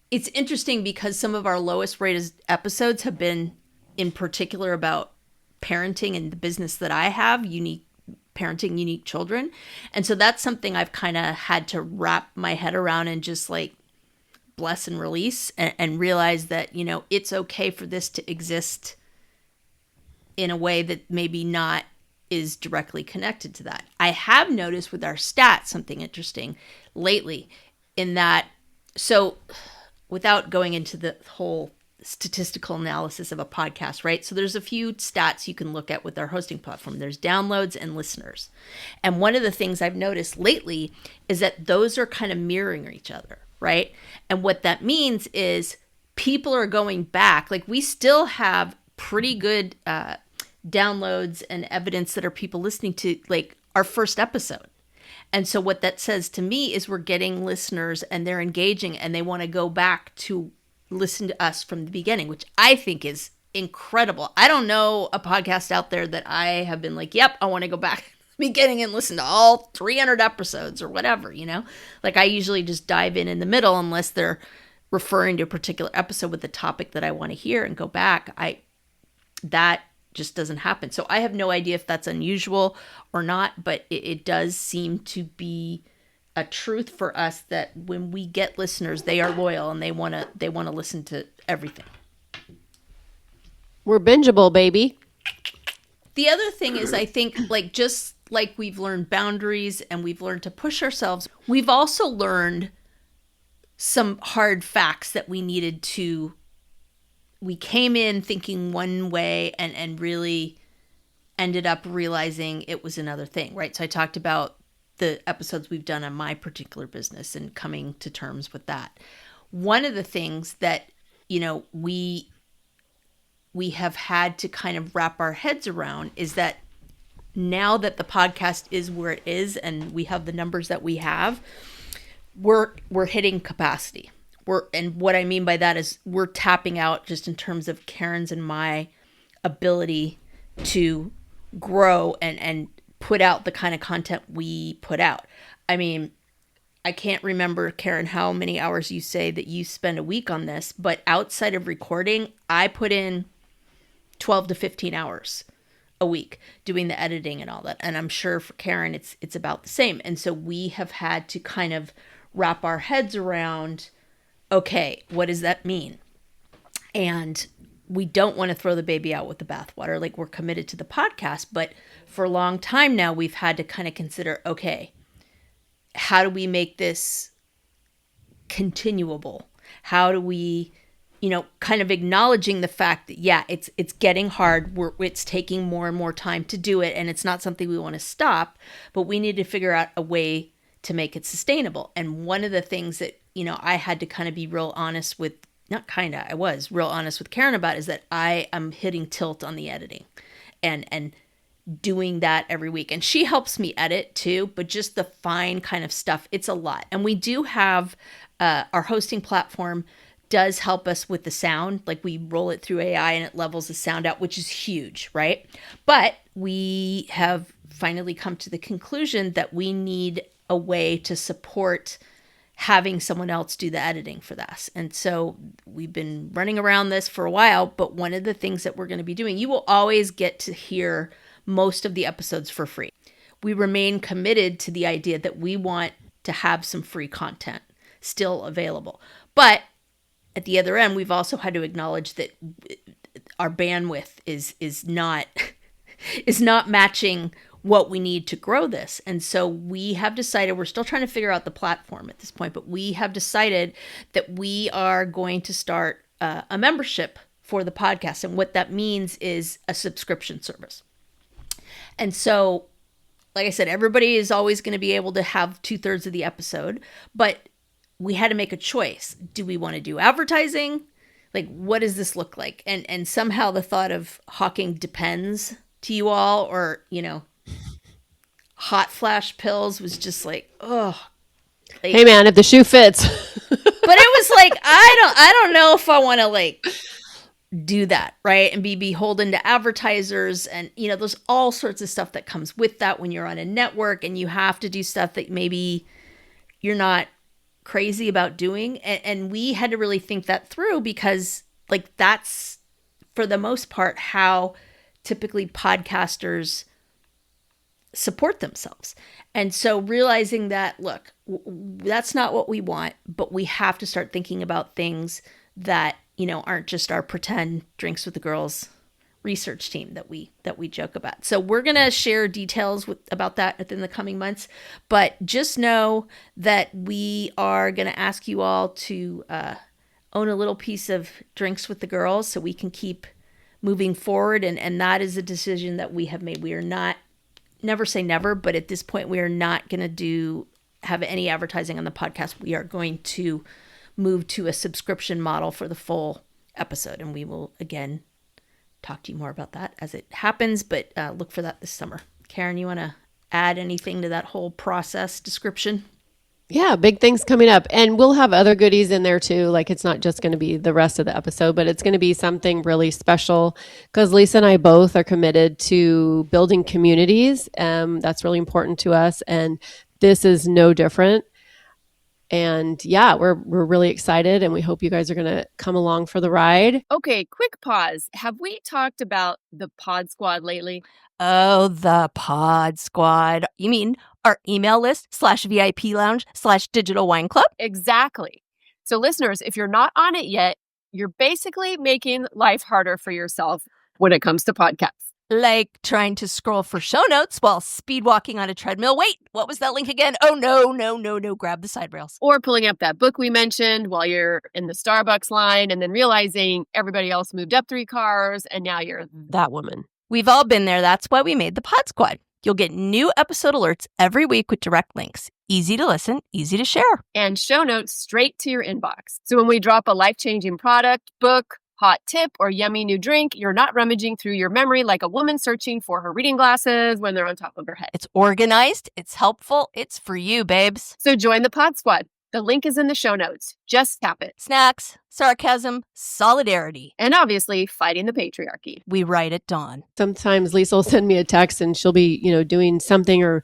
it's interesting because some of our lowest rated episodes have been in particular about parenting and the business that I have, parenting unique children. And so that's something I've kind of had to wrap my head around and just like bless and release and realize that, you know, it's okay for this to exist in a way that maybe not is directly connected to that. I have noticed with our stats something interesting lately in that, so without going into the whole statistical analysis of a podcast, right? So there's a few stats you can look at with our hosting platform. There's downloads and listeners. And one of the things I've noticed lately is that those are kind of mirroring each other, right? And what that means is people are going back. Like, we still have pretty good downloads and evidence that are people listening to like our first episode. And so what that says to me is we're getting listeners and they're engaging and they want to go back to listen to us from the beginning, which I think is incredible. I don't know a podcast out there that I have been like, yep, I want to go back to the beginning and listen to all 300 episodes or whatever, you know? Like, I usually just dive in the middle unless they're referring to a particular episode with the topic that I want to hear and go back. That just doesn't happen. So I have no idea if that's unusual or not, but it does seem to be a truth for us that when we get listeners, they are loyal and they want to listen to everything. We're bingeable, baby. The other thing is, I think, like, just like we've learned boundaries and we've learned to push ourselves, we've also learned some hard facts that we needed to. We came in thinking one way and really ended up realizing it was another thing, right? So I talked about the episodes we've done on my particular business and coming to terms with that. One of the things that, we have had to kind of wrap our heads around is that now that the podcast is where it is and we have the numbers that we have, we're hitting capacity. And what I mean by that is we're tapping out just in terms of Karen's and my ability to grow and put out the kind of content we put out. I mean, I can't remember, Karen, how many hours you say that you spend a week on this, but outside of recording, I put in 12 to 15 hours a week doing the editing and all that. And I'm sure for Karen, it's about the same. And so we have had to kind of wrap our heads around, okay, what does that mean? And we don't want to throw the baby out with the bathwater. Like, we're committed to the podcast, but for a long time now, we've had to kind of consider, okay, how do we make this continuable? How do we, kind of acknowledging the fact that, yeah, it's getting hard. It's taking more and more time to do it. And it's not something we want to stop, but we need to figure out a way to make it sustainable. And one of the things that, I had to kind of be real honest with, I was real honest with Karen about, is that I am hitting tilt on the editing and doing that every week. And she helps me edit too, but just the fine kind of stuff, it's a lot. And we do have our hosting platform does help us with the sound. Like, we roll it through AI and it levels the sound out, which is huge, right? But we have finally come to the conclusion that we need a way to support having someone else do the editing for this. And so we've been running around this for a while, but one of the things that we're going to be doing, you will always get to hear most of the episodes for free. We remain committed to the idea that we want to have some free content still available. But at the other end, we've also had to acknowledge that our bandwidth is not matching what we need to grow this. And so we have decided, we're still trying to figure out the platform at this point, but we have decided that we are going to start a membership for the podcast. And what that means is a subscription service. And so, like I said, everybody is always going to be able to have 2/3 of the episode, but we had to make a choice. Do we want to do advertising? Like, what does this look like? And somehow the thought of hawking Depends to you all, or, hot flash pills was just like, oh. Like, hey man, if the shoe fits. but it was like, I don't know if I want to like do that, right? And be beholden to advertisers. And, there's all sorts of stuff that comes with that when you're on a network and you have to do stuff that maybe you're not crazy about doing. And we had to really think that through, because like, that's for the most part how typically podcasters support themselves. And so realizing that, look, that's not what we want, but we have to start thinking about things that, aren't just our pretend drinks with the girls research team that we joke about. So we're going to share details about that within the coming months, but just know that we are going to ask you all to own a little piece of drinks with the girls so we can keep moving forward. And that is a decision that we have made. We are not, never say never, but at this point we are not going to have any advertising on the podcast. We are going to move to a subscription model for the full episode. And we will, again, talk to you more about that as it happens, but look for that this summer. Karen, you want to add anything to that whole process description? Yeah, big things coming up. And we'll have other goodies in there too. Like, it's not just going to be the rest of the episode, but it's going to be something really special, because Lisa and I both are committed to building communities. That's really important to us. And this is no different. And yeah, we're really excited, and we hope you guys are going to come along for the ride. Okay, quick pause. Have we talked about the Pod Squad lately? Oh, the Pod Squad. You mean Our email list /VIP lounge /digital wine club. Exactly. So listeners, if you're not on it yet, you're basically making life harder for yourself when it comes to podcasts. Like trying to scroll for show notes while speed walking on a treadmill. Wait, what was that link again? Oh, no. Grab the side rails. Or pulling up that book we mentioned while you're in the Starbucks line and then realizing everybody else moved up 3 cars and now you're that woman. We've all been there. That's why we made the Pod Squad. You'll get new episode alerts every week with direct links. Easy to listen, easy to share. And show notes straight to your inbox. So when we drop a life-changing product, book, hot tip, or yummy new drink, you're not rummaging through your memory like a woman searching for her reading glasses when they're on top of her head. It's organized, it's helpful, it's for you, babes. So join the Pod Squad. The link is in the show notes. Just tap it. Snacks, sarcasm, solidarity. And obviously, fighting the patriarchy. We write at dawn. Sometimes Lisa will send me a text and she'll be, doing something or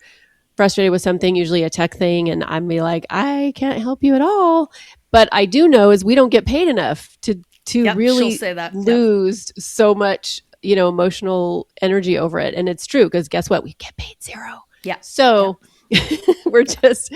frustrated with something, usually a tech thing. And I'm be like, I can't help you at all. But I do know is we don't get paid enough to really say that. lose so much, emotional energy over it. And it's true because guess what? We get paid 0. Yeah. So we're just,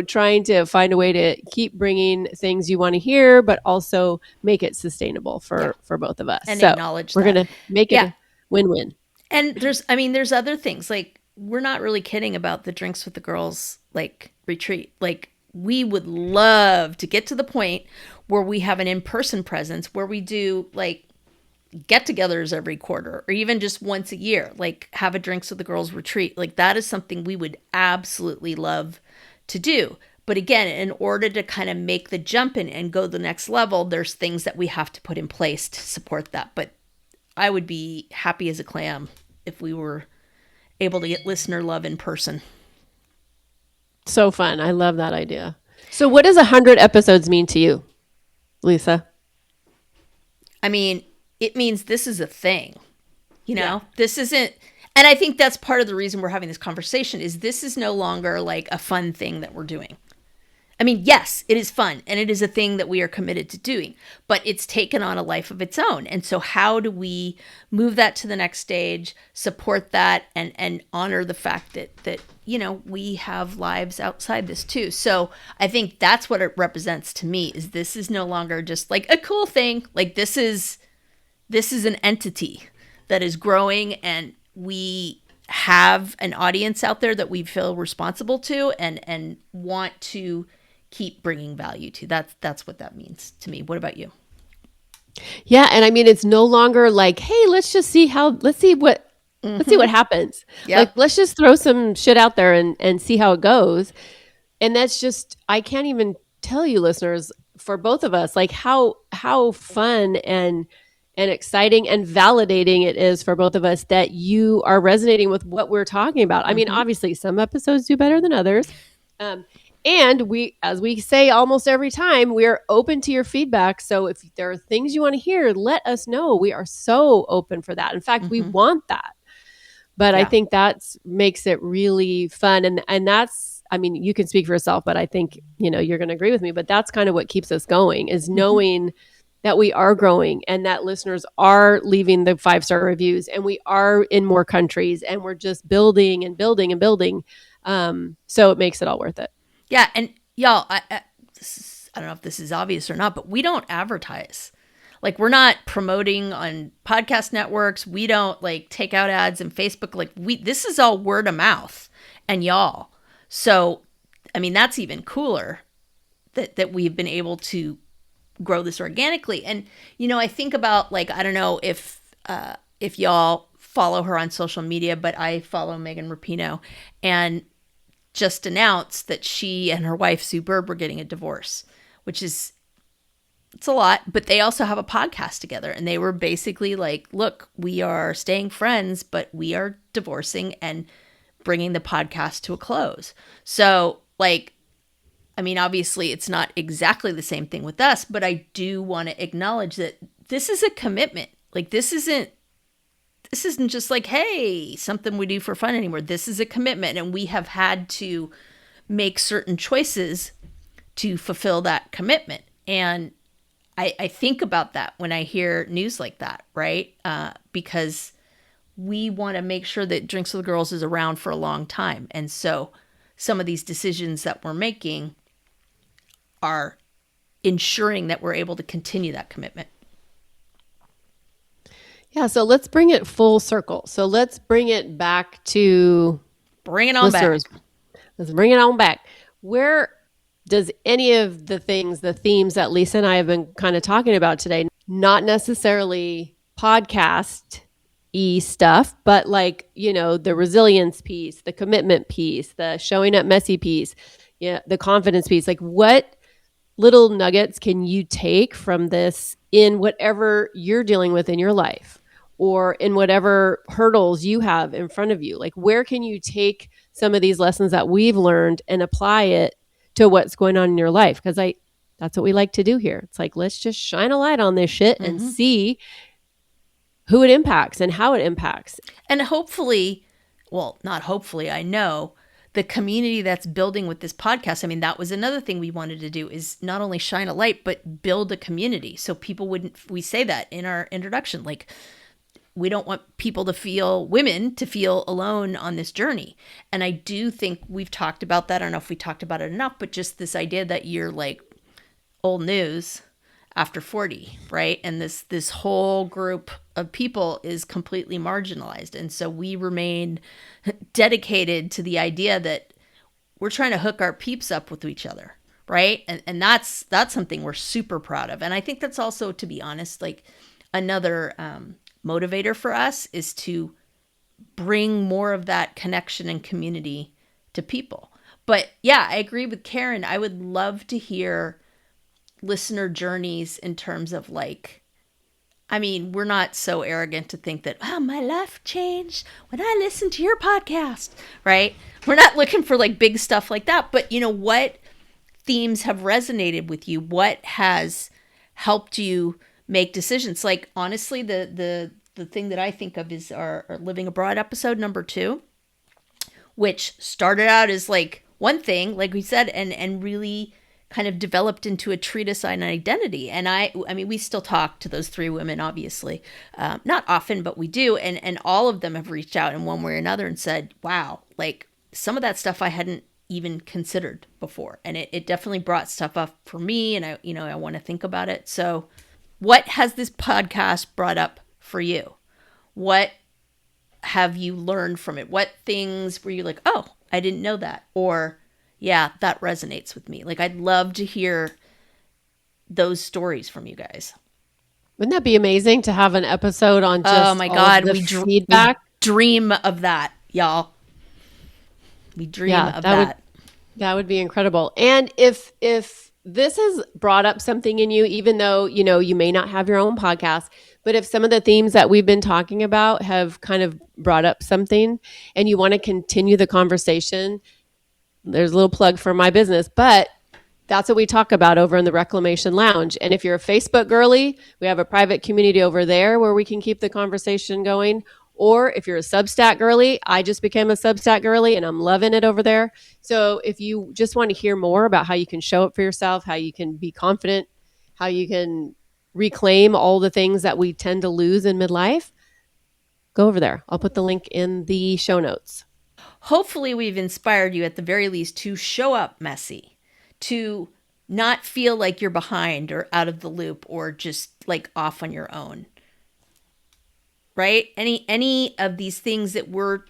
trying to find a way to keep bringing things you want to hear, but also make it sustainable for both of us. And so acknowledge we're that. going to make it a win-win. And there's other things. Like, we're not really kidding about the Drinks with the Girls, like, retreat. Like, we would love to get to the point where we have an in-person presence where we do like get-togethers every quarter or even just once a year, like have a Drinks with the Girls retreat. Like, that is something we would absolutely love to do. But again, in order to kind of make the jump and go the next level, there's things that we have to put in place to support that. But I would be happy as a clam if we were able to get listener love in person. So fun. I love that idea. So what does 100 episodes mean to you, Lisa? I mean, it means this is a thing, This isn't, and I think that's part of the reason we're having this conversation is this is no longer like a fun thing that we're doing. I mean, yes, it is fun and it is a thing that we are committed to doing, but it's taken on a life of its own. And so how do we move that to the next stage, support that and honor the fact that, we have lives outside this too. So I think that's what it represents to me is this is no longer just like a cool thing. Like this is an entity that is growing and we have an audience out there that we feel responsible to and want to keep bringing value to. That's what that means to me. What about you? Yeah. And I mean, it's no longer like, hey, let's see what happens. Yep. Like, let's just throw some shit out there and see how it goes. And that's just, I can't even tell you listeners for both of us, like how fun and exciting and validating it is for both of us that you are resonating with what we're talking about. I mean, obviously some episodes do better than others. And we, as we say almost every time, we are open to your feedback. So if there are things you want to hear, let us know. We are so open for that. In fact, we want that. But I think that makes it really fun. And that's, I mean, you can speak for yourself, but I think, you're going to agree with me. But that's kind of what keeps us going is knowing that we are growing and that listeners are leaving the 5-star reviews and we are in more countries and we're just building and building and building. So it makes it all worth it. Yeah. And y'all, I don't know if this is obvious or not, but we don't advertise. Like, we're not promoting on podcast networks. We don't like take out ads in Facebook. Like this is all word of mouth and y'all. So, I mean, that's even cooler that we've been able to grow this organically. And, I think about like, I don't know if y'all follow her on social media, but I follow Megan Rapinoe and just announced that she and her wife, Sue Bird, were getting a divorce, which is, it's a lot, but they also have a podcast together. And they were basically like, look, we are staying friends, but we are divorcing and bringing the podcast to a close. So like, I mean, obviously it's not exactly the same thing with us, but I do want to acknowledge that this is a commitment. Like this isn't just like, hey, something we do for fun anymore. This is a commitment. And we have had to make certain choices to fulfill that commitment. And I think about that when I hear news like that, right? Because we want to make sure that Drinks with the Girls is around for a long time. And so some of these decisions that we're making are ensuring that we're able to continue that commitment. Yeah, so let's bring it full circle. So let's bring it back to Bring it on listeners. back. Let's bring it on back. Where does any of the things, the themes that Lisa and I have been kind of talking about today, not necessarily podcast-y stuff, but like, the resilience piece, the commitment piece, the showing up messy piece, the confidence piece, like what little nuggets can you take from this in whatever you're dealing with in your life or in whatever hurdles you have in front of you? Like, where can you take some of these lessons that we've learned and apply it to what's going on in your life? Because that's what we like to do here. It's like, let's just shine a light on this shit and see who it impacts and how it impacts. And hopefully, well, not hopefully, I know the community that's building with this podcast. I mean, that was another thing we wanted to do, is not only shine a light, but build a community. So people we say that in our introduction, like, we don't want women to feel alone on this journey. And I do think we've talked about that. I don't know if we talked about it enough, but just this idea that you're like old news after 40, right? And this whole group of people is completely marginalized. And so we remain dedicated to the idea that we're trying to hook our peeps up with each other, right? And that's something we're super proud of. And I think that's also, to be honest, like another motivator for us is to bring more of that connection and community to people. But yeah, I agree with Karen. I would love to hear listener journeys in terms of like, I mean, we're not so arrogant to think that, oh, my life changed when I listened to your podcast, right? We're not looking for like big stuff like that. But what themes have resonated with you? What has helped you make decisions? Like, honestly, the thing that I think of is our Living Abroad episode number 2, which started out as like one thing, like we said, and really kind of developed into a treatise on identity. And I mean, we still talk to those 3 women, obviously, not often, but we do. And all of them have reached out in one way or another and said, wow, like some of that stuff I hadn't even considered before. And it definitely brought stuff up for me. And I want to think about it. So what has this podcast brought up for you? What have you learned from it? What things were you like, oh, I didn't know that? Or, yeah, that resonates with me. Like, I'd love to hear those stories from you guys. Wouldn't that be amazing to have an episode on just oh my God, we feedback? We dream of that, y'all. We dream of that. That would be incredible. And if this has brought up something in you, even though, you may not have your own podcast, but if some of the themes that we've been talking about have kind of brought up something and you want to continue the conversation, there's a little plug for my business, but that's what we talk about over in the Reclamation Lounge. And if you're a Facebook girly, we have a private community over there where we can keep the conversation going. Or if you're a Substack girly, I just became a Substack girly and I'm loving it over there. So if you just want to hear more about how you can show up for yourself, how you can be confident, how you can reclaim all the things that we tend to lose in midlife, go over there. I'll put the link in the show notes. Hopefully we've inspired you at the very least to show up messy, to not feel like you're behind or out of the loop or just like off on your own. Right? Any of these things that we're,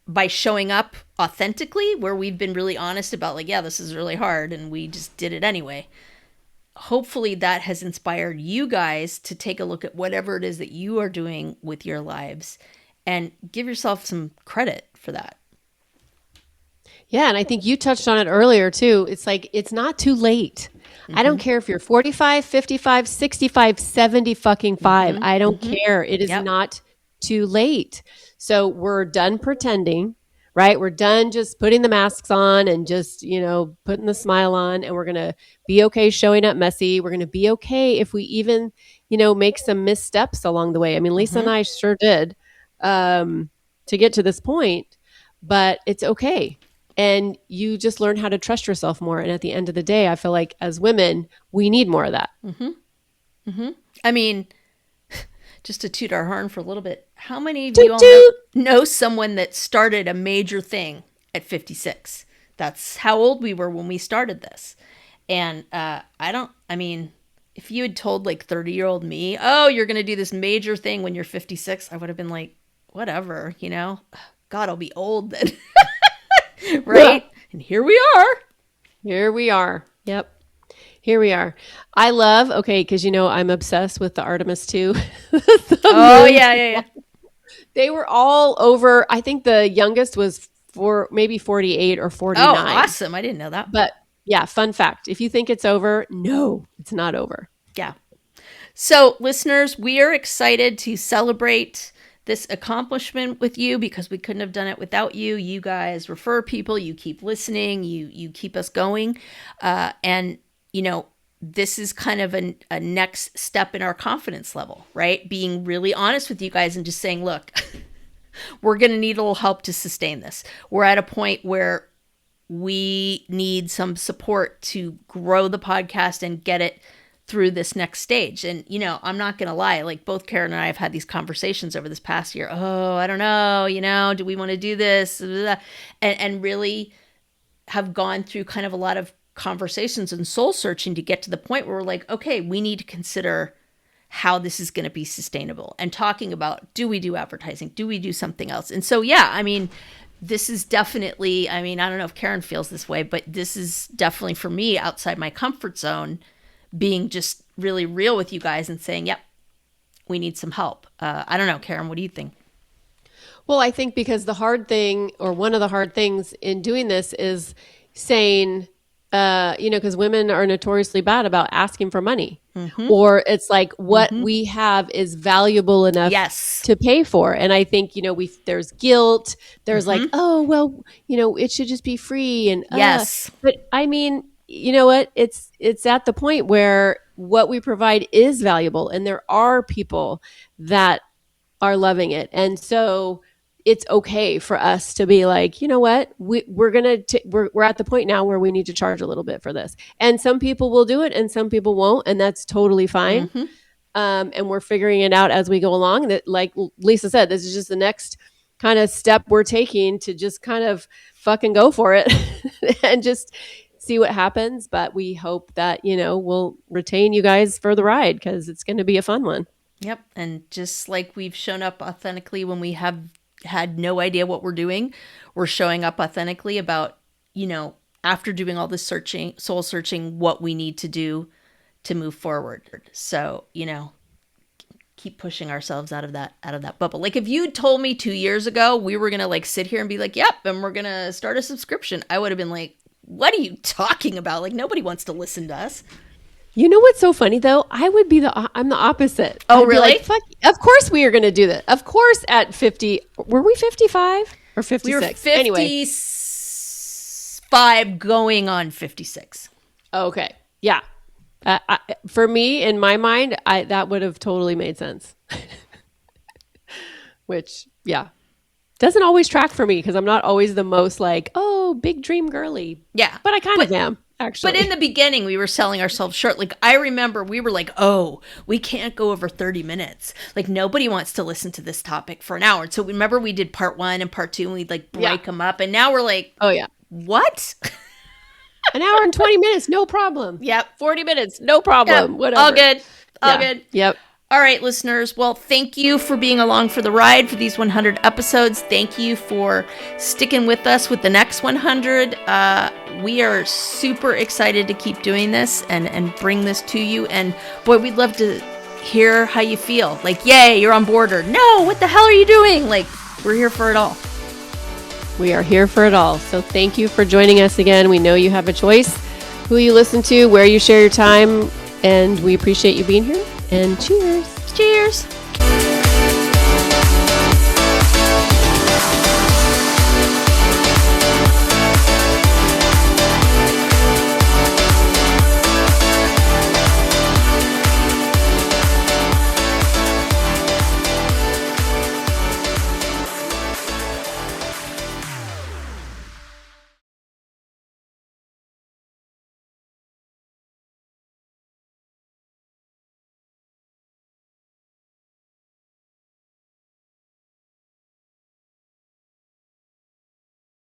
by showing up authentically, where we've been really honest about like, yeah, this is really hard and we just did it anyway. Hopefully that has inspired you guys to take a look at whatever it is that you are doing with your lives and give yourself some credit for that. Yeah. And I think you touched on it earlier too. It's like, it's not too late. I don't care if you're 45, 55, 65, 70 fucking 5. I don't care. It is not too late. So we're done pretending, right? We're done just putting the masks on and just, putting the smile on, and we're going to be okay showing up messy. We're going to be okay if we even, make some missteps along the way. I mean, Lisa and I sure did to get to this point, but it's okay. And you just learn how to trust yourself more. And at the end of the day, I feel like as women, we need more of that. I mean, just to toot our horn for a little bit, how many of you all know someone that started a major thing at 56? That's how old we were when we started this. And if you had told like 30-year-old me, oh, you're going to do this major thing when you're 56, I would have been like, whatever, God, I'll be old then. Right? Yeah. And here we are. Here we are. Yep. Here we are. I love, because I'm obsessed with the Artemis 2. Yeah. They were all over. I think the youngest was maybe 48 or 49. Oh, awesome. I didn't know that. But yeah, fun fact. If you think it's over, no, it's not over. Yeah. So listeners, we are excited to celebrate this accomplishment with you because we couldn't have done it without you. You guys refer people, you keep listening, you keep us going. This is kind of a next step in our confidence level, right? Being really honest with you guys and just saying, look, we're going to need a little help to sustain this. We're at a point where we need some support to grow the podcast and get it through this next stage. And, I'm not going to lie, like both Karen and I have had these conversations over this past year. Oh, I don't know, do we want to do this? And really have gone through kind of a lot of conversations and soul searching to get to the point where we're like, okay, we need to consider how this is going to be sustainable and talking about, do we do advertising? Do we do something else? And so, this is definitely, I don't know if Karen feels this way, but this is definitely for me outside my comfort zone, being just really real with you guys and saying, yep, we need some help. I don't know, Karen, what do you think? Well, I think because the hard thing, or one of the hard things in doing this is saying, because women are notoriously bad about asking for money, or it's like what we have is valuable enough to pay for. And I think, there's guilt, there's like, oh, well, it should just be free. And yes, but you know what? It's at the point where what we provide is valuable, and there are people that are loving it. And so it's okay for us to be like, you know what, we're at the point now where we need to charge a little bit for this. And some people will do it and some people won't. And that's totally fine. And we're figuring it out as we go along. That, like Lisa said, this is just the next kind of step we're taking to just kind of fucking go for it and just see what happens. But we hope that, we'll retain you guys for the ride because it's going to be a fun one. Yep. And just like we've shown up authentically when we have had no idea what we're doing, we're showing up authentically about, after doing all this soul searching, what we need to do to move forward. So, keep pushing ourselves out of that bubble. Like if you told me 2 years ago, we were going to like sit here and be like, yep, and we're going to start a subscription, I would have been like, what are you talking about? Like nobody wants to listen to us. You know what's so funny though? I'm the opposite. Oh, really? Like, fuck, of course we are going to do that. Of course at 50, were we 55 or 56? We were 55 going on 56. Okay. Yeah. For me, in my mind, that would have totally made sense. Which, yeah. Doesn't always track for me because I'm not always the most like, oh, big dream girly. Yeah. But I kind of am. Actually. But in the beginning, we were selling ourselves short. Like, I remember we were like, oh, we can't go over 30 minutes. Like, nobody wants to listen to this topic for an hour. So remember we did part 1 and part 2 and we'd like break them up. And now we're like, oh, yeah. What? An hour and 20 minutes, no problem. Yep. 40 minutes, no problem. Yep. Whatever. All good. All good. Yep. All right, listeners. Well, thank you for being along for the ride for these 100 episodes. Thank you for sticking with us with the next 100. We are super excited to keep doing this and bring this to you. And boy, we'd love to hear how you feel. Like, yay, you're on board, or no, what the hell are you doing? Like, we're here for it all. We are here for it all. So thank you for joining us again. We know you have a choice who you listen to, where you share your time, and we appreciate you being here. And cheers. Cheers.